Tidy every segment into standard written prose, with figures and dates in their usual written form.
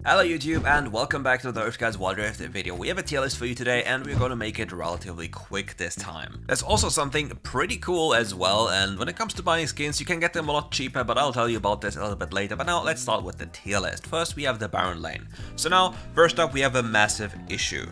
Hello YouTube and welcome back to the RiftGuides WildRift video. We have a tier list for you today and we're going to make it relatively quick this time. There's also something pretty cool as well, and when it comes to buying skins you can get them a lot cheaper, but I'll tell you about this a little bit later. But now let's start with the tier list. First we have the Baron lane. So now first up we have a massive issue.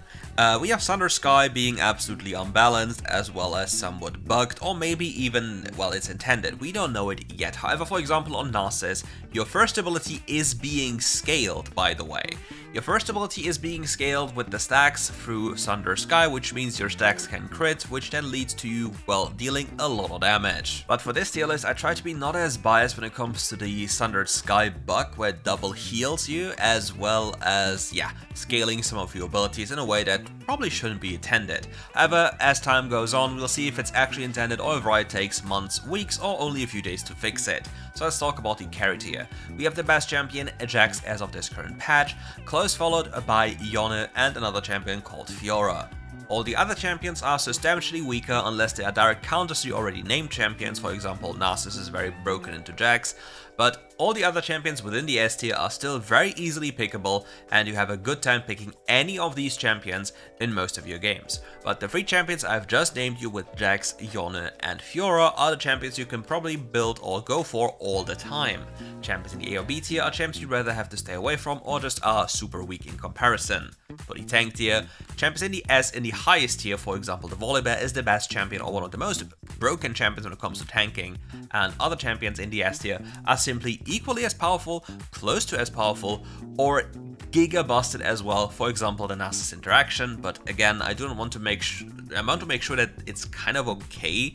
We have Thunder Sky being absolutely unbalanced as well as somewhat bugged, or maybe even, well, it's intended. We don't know it yet. However, for example on Narcissus, your first ability is being scaled, by the way. Your first ability is being scaled with the stacks through Thunder Sky, which means your stacks can crit, which then leads to you, well, dealing a lot of damage. But for this tier list, I try to be not as biased when it comes to the Thunder Sky bug, where it double heals you, as well as, yeah, scaling some of your abilities in a way that probably shouldn't be intended. However, as time goes on, we'll see if it's actually intended or if it takes months, weeks, or only a few days to fix it. So let's talk about the carry tier. We have the best champion, Jax, as of this current patch, close followed by Yone and another champion called Fiora. All the other champions are substantially weaker unless they are direct counters to already named champions. For example, Narcissus is very broken into Jax, but all the other champions within the S tier are still very easily pickable, and you have a good time picking any of these champions in most of your games. But the three champions I've just named you with Jax, Yone and Fiora are the champions you can probably build or go for all the time. Champions in the A or B tier are champions you'd rather have to stay away from or just are super weak in comparison. For the tank tier, champions in the S in the highest tier, for example the Volibear, is the best champion or one of the most broken champions when it comes to tanking, and other champions in the S tier are simply equally as powerful, close to as powerful, or giga busted as well, for example the Narcissus interaction. But again, I want to make sure that it's kind of okay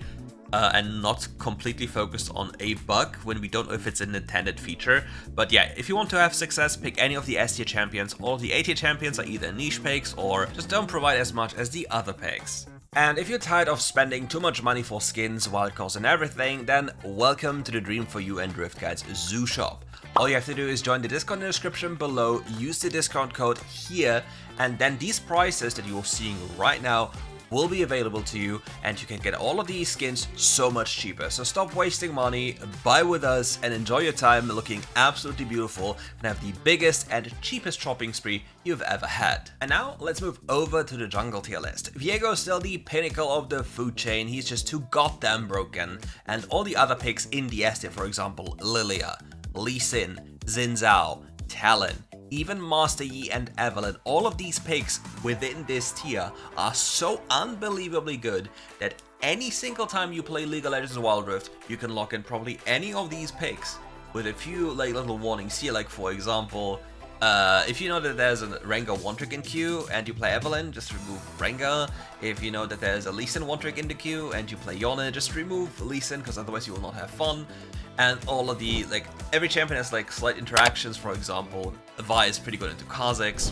and not completely focused on a bug when we don't know if it's an intended feature. But yeah, if you want to have success, pick any of the S tier champions. All of the A tier champions are either niche picks or just don't provide as much as the other picks. And if you're tired of spending too much money for skins, wildcards and everything, then welcome to the dream for you and RiftGuides Zoo Shop. All you have to do is join the Discord in the description below, use the discount code here, and then these prices that you're seeing right now will be available to you, and you can get all of these skins so much cheaper. So stop wasting money, buy with us, and enjoy your time looking absolutely beautiful and have the biggest and cheapest shopping spree you've ever had. And now let's move over to the jungle tier list. Viego is still the pinnacle of the food chain. He's just too goddamn broken, and all the other picks in the S tier, for example Lilia, Lee Sin, Xin Zhao, Talon, even Master Yi and Evelynn, all of these picks within this tier are so unbelievably good that any single time you play League of Legends Wild Rift, you can lock in probably any of these picks with a few like little warnings here. Like for example, if you know that there's a Rengar one trick in queue and you play Evelynn, just remove Rengar. If you know that there's a Lee Sin one trick in the queue and you play Yone, just remove Lee Sin, because otherwise you will not have fun. And all of the, like, every champion has like slight interactions. For example, Vi is pretty good into Kha'Zix,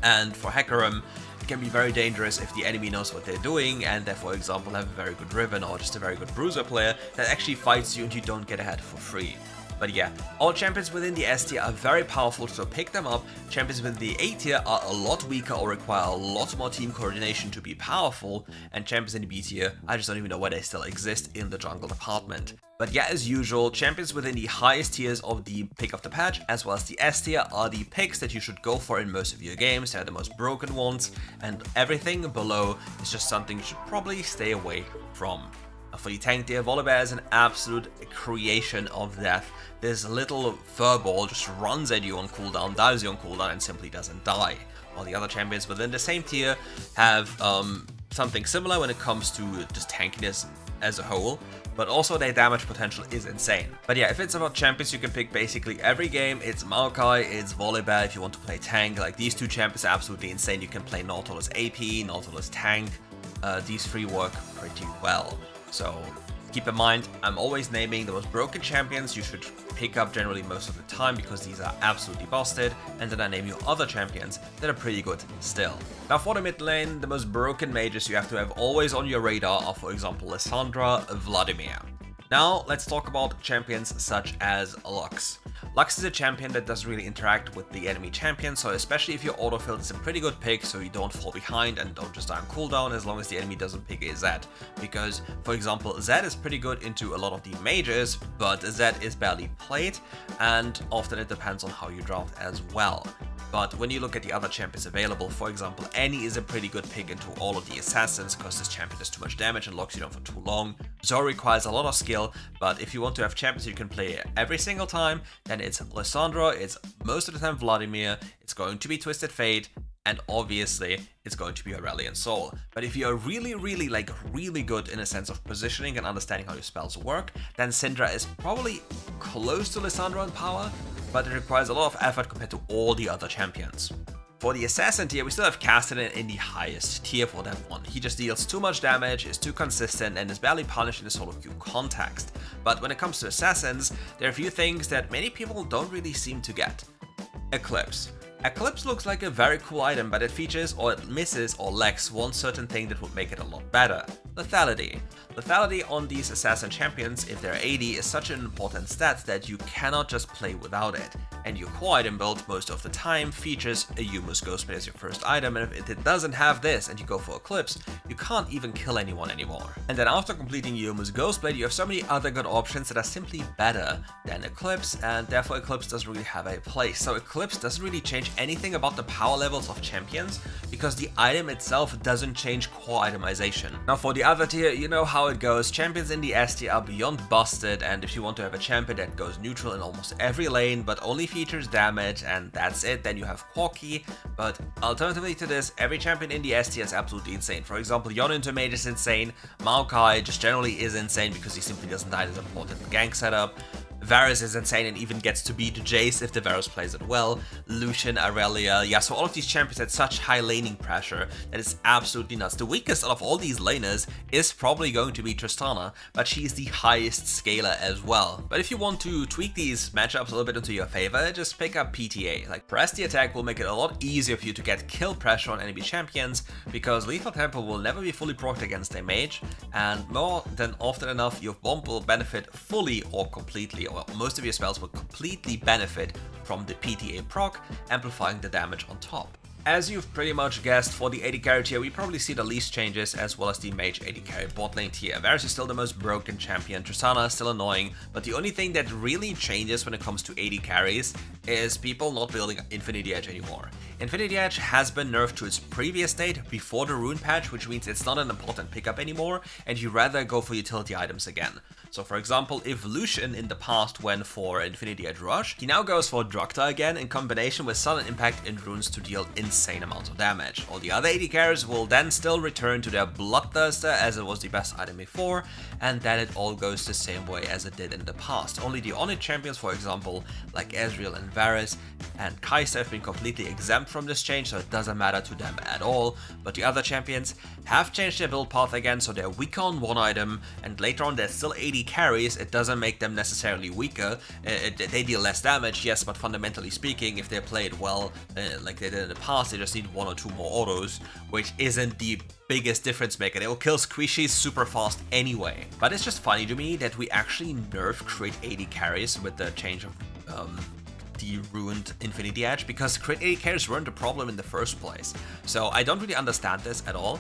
and for Hecarim it can be very dangerous if the enemy knows what they're doing and they, for example, have a very good Riven or just a very good Bruiser player that actually fights you and you don't get ahead for free. But yeah, all champions within the S tier are very powerful, so pick them up. Champions within the A tier are a lot weaker or require a lot more team coordination to be powerful, and champions in the B tier, I just don't even know why they still exist in the jungle department. But yeah, as usual, champions within the highest tiers of the pick of the patch, as well as the S tier, are the picks that you should go for in most of your games. They're the most broken ones, and everything below is just something you should probably stay away from. For the tank tier, Volibear is an absolute creation of death. This little furball just runs at you on cooldown, dives you on cooldown, and simply doesn't die. While the other champions within the same tier have something similar when it comes to just tankiness as a whole, but also their damage potential is insane. But yeah, if it's about champions you can pick basically every game, it's Maokai, it's Volibear if you want to play tank. Like, these two champions are absolutely insane. You can play Nautilus AP, Nautilus tank. These three work pretty well. So keep in mind, I'm always naming the most broken champions you should pick up generally most of the time, because these are absolutely busted, and then I name you other champions that are pretty good still. Now for the mid lane, the most broken mages you have to have always on your radar are, for example, Lissandra, Vladimir. Now let's talk about champions such as Lux. Lux is a champion that doesn't really interact with the enemy champion, so especially if your autofill is a pretty good pick, so you don't fall behind and don't just die on cooldown as long as the enemy doesn't pick a Zed. Because, for example, Zed is pretty good into a lot of the mages, but Zed is barely played, and often it depends on how you draft as well. But when you look at the other champions available, for example, Annie is a pretty good pick into all of the assassins because this champion does too much damage and locks you down for too long. Zoe requires a lot of skill, but if you want to have champions you can play every single time, then it's Lissandra, it's most of the time Vladimir, it's going to be Twisted Fate, and obviously it's going to be Aurelian Soul. But if you're really good in a sense of positioning and understanding how your spells work, then Syndra is probably close to Lissandra in power, but it requires a lot of effort compared to all the other champions. For the Assassin tier, we still have Castellan in the highest tier for that one. He just deals too much damage, is too consistent, and is barely punished in a solo queue context. But when it comes to Assassins, there are a few things that many people don't really seem to get. Eclipse. Eclipse looks like a very cool item, but it features or it misses or lacks one certain thing that would make it a lot better. Lethality. Lethality on these assassin champions, if they're 80, is such an important stat that you cannot just play without it. And your core item build most of the time features a Yuumu's Ghostblade as your first item, and if it doesn't have this and you go for Eclipse, you can't even kill anyone anymore. And then after completing Yuumu's Ghostblade, you have so many other good options that are simply better than Eclipse, and therefore Eclipse doesn't really have a place. So Eclipse doesn't really change anything about the power levels of champions, because the item itself doesn't change core itemization. Now for the other tier, you know how it goes. Champions in the S tier are beyond busted, and if you want to have a champion that goes neutral in almost every lane but only features damage and that's it, then you have Corki. But alternatively to this, every champion in the S tier is absolutely insane. For example, Yon into mage is insane, Maokai just generally is insane because he simply doesn't die as an important gank setup. Varus is insane and even gets to beat Jace if the Varus plays it well. Lucian, Aurelia, yeah, so all of these champions had such high laning pressure that it's absolutely nuts. The weakest out of all these laners is probably going to be Tristana, but she's the highest scaler as well. But if you want to tweak these matchups a little bit into your favor, just pick up PTA. Like, press the attack will make it a lot easier for you to get kill pressure on enemy champions, because Lethal Tempo will never be fully procced against a mage, and more than often enough, your bomb will benefit fully or completely, or most of your spells will completely benefit from the PTA proc, amplifying the damage on top. As you've pretty much guessed, for the 80 carry tier, we probably see the least changes, as well as the mage 80 carry bot lane tier. Varus is still the most broken champion, Tristana is still annoying, but the only thing that really changes when it comes to 80 carries is people not building Infinity Edge anymore. Infinity Edge has been nerfed to its previous state before the rune patch, which means it's not an important pickup anymore, and you rather go for utility items again. So for example, if Lucian in the past went for Infinity Edge Rush, he now goes for Drakta again in combination with Sudden Impact and runes to deal insane amounts of damage. All the other 80 carries will then still return to their Bloodthirster as it was the best item before, and then it all goes the same way as it did in the past. Only the on-hit champions, for example, like Ezreal and Varus and Kai'Sa have been completely exempt from this change, so it doesn't matter to them at all, but the other champions have changed their build path again, so they're weaker on one item, and later on they're still 80 carries. It doesn't make them necessarily weaker. They deal less damage, yes, but fundamentally speaking, if they play it well, like they did in the past, they just need one or two more autos, which isn't the biggest difference maker. They will kill squishies super fast anyway. But it's just funny to me that we actually nerfed crit 80 carries with the change of the ruined Infinity Edge, because crit 80 carries weren't the problem in the first place. So I don't really understand this at all,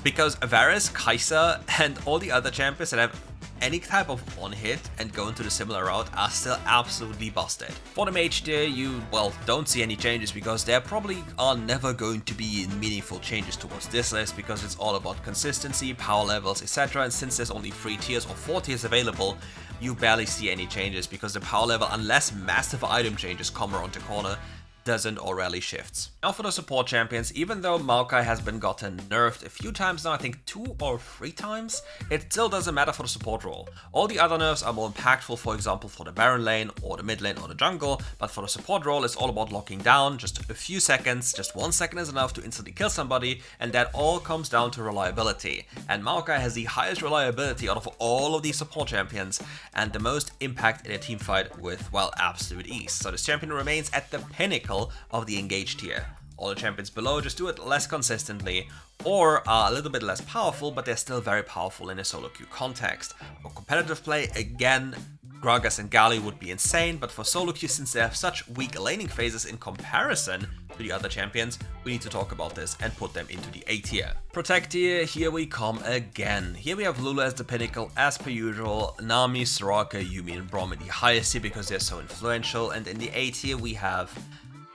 because Varus, Kai'Sa, and all the other champions that have any type of one hit and go into the similar route are still absolutely busted. For the mage tier, you, well, don't see any changes, because there probably are never going to be meaningful changes towards this list, because it's all about consistency, power levels, etc. And since there's only 3 tiers or 4 tiers available, you barely see any changes, because the power level, unless massive item changes come around the corner, doesn't or rarely shifts. Now for the support champions, even though Maokai has been gotten nerfed a few times now, I think 2 or 3 times, it still doesn't matter for the support role. All the other nerfs are more impactful, for example for the Baron lane or the mid lane or the jungle, but for the support role it's all about locking down, just a few seconds, just 1 second is enough to instantly kill somebody, and that all comes down to reliability. And Maokai has the highest reliability out of all of these support champions, and the most impact in a team fight with, well, absolute ease. So this champion remains at the pinnacle of the engaged tier. All the champions below just do it less consistently, or are a little bit less powerful, but they're still very powerful in a solo queue context. For competitive play, again, Gragas and Gali would be insane, but for solo queue, since they have such weak laning phases in comparison to the other champions, we need to talk about this and put them into the A tier. Protect tier, here we come again. Here we have Lulu as the pinnacle, as per usual, Nami, Soraka, Yuumi and Braum in the highest tier because they're so influential, and in the A tier we have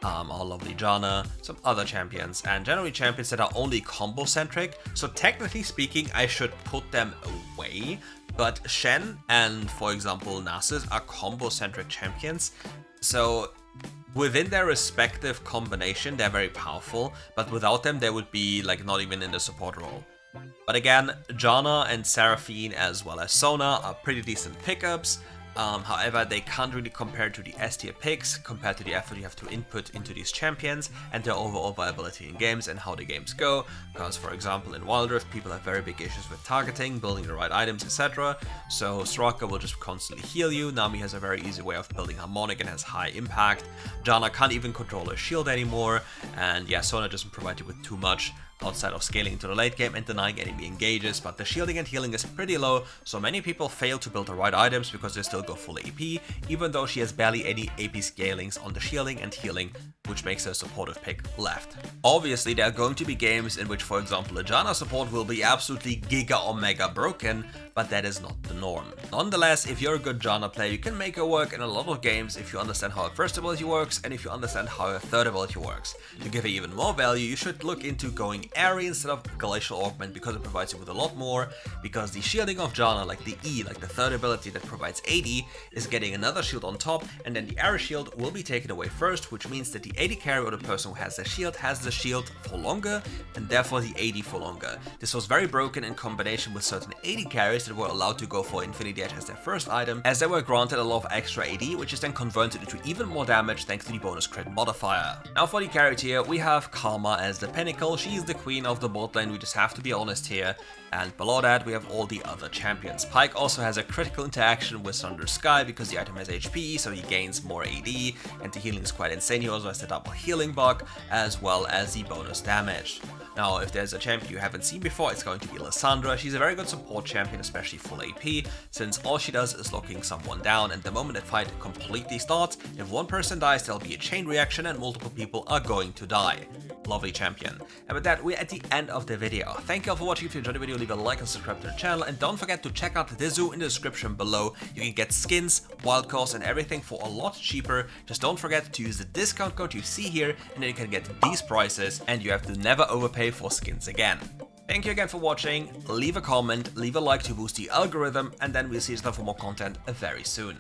our lovely Janna, some other champions, and generally champions that are only combo centric. So technically speaking, I should put them away, but Shen and, for example, Nasus are combo centric champions. So within their respective combination, they're very powerful, but without them, they would be like not even in the support role. But again, Janna and Seraphine as well as Sona are pretty decent pickups. However, they can't really compare to the S tier picks compared to the effort you have to input into these champions and their overall viability in games and how the games go. Because, for example, in WildRift, people have very big issues with targeting, building the right items, etc. So Soraka will just constantly heal you. Nami has a very easy way of building harmonic and has high impact. Janna can't even control her shield anymore, and yeah, Sona doesn't provide you with too much outside of scaling into the late game and denying enemy engages, but the shielding and healing is pretty low, so many people fail to build the right items because they still go full AP, even though she has barely any AP scalings on the shielding and healing, which makes her a supportive pick left. Obviously, there are going to be games in which, for example, a Janna support will be absolutely giga or mega broken, but that is not the norm. Nonetheless, if you're a good Janna player, you can make her work in a lot of games if you understand how her first ability works and if you understand how her third ability works. To give her even more value, you should look into going Airy instead of Glacial Augment because it provides you with a lot more, because the shielding of Janna, like the E, like the third ability that provides 80, is getting another shield on top, and then the Airy shield will be taken away first, which means that the 80 carry or the person who has the shield for longer, and therefore the 80 for longer. This was very broken in combination with certain 80 carries that were allowed to go for Infinity Edge as their first item, as they were granted a lot of extra AD, which is then converted into even more damage thanks to the bonus crit modifier. Now for the carry tier, we have Karma as the pinnacle. She is the queen of the bot lane, we just have to be honest here. And below that, we have all the other champions. Pyke also has a critical interaction with Thunder Sky because the item has HP, so he gains more AD, and the healing is quite insane. He also has the double healing bug, as well as the bonus damage. Now, if there's a champion you haven't seen before, it's going to be Lissandra. She's a very good support champion, especially full AP, since all she does is locking someone down, and the moment that fight completely starts, if one person dies, there'll be a chain reaction and multiple people are going to die. Lovely champion. And with that, we're at the end of the video. Thank you all for watching. If you enjoyed the video, leave a like and subscribe to the channel, and don't forget to check out the zoo in the description below. You can get skins, wild cards and everything for a lot cheaper. Just don't forget to use the discount code you see here, and then you can get these prices and you have to never overpay for skins again. Thank you again for watching. Leave a comment, leave a like to boost the algorithm, and then we'll see each other for more content very soon.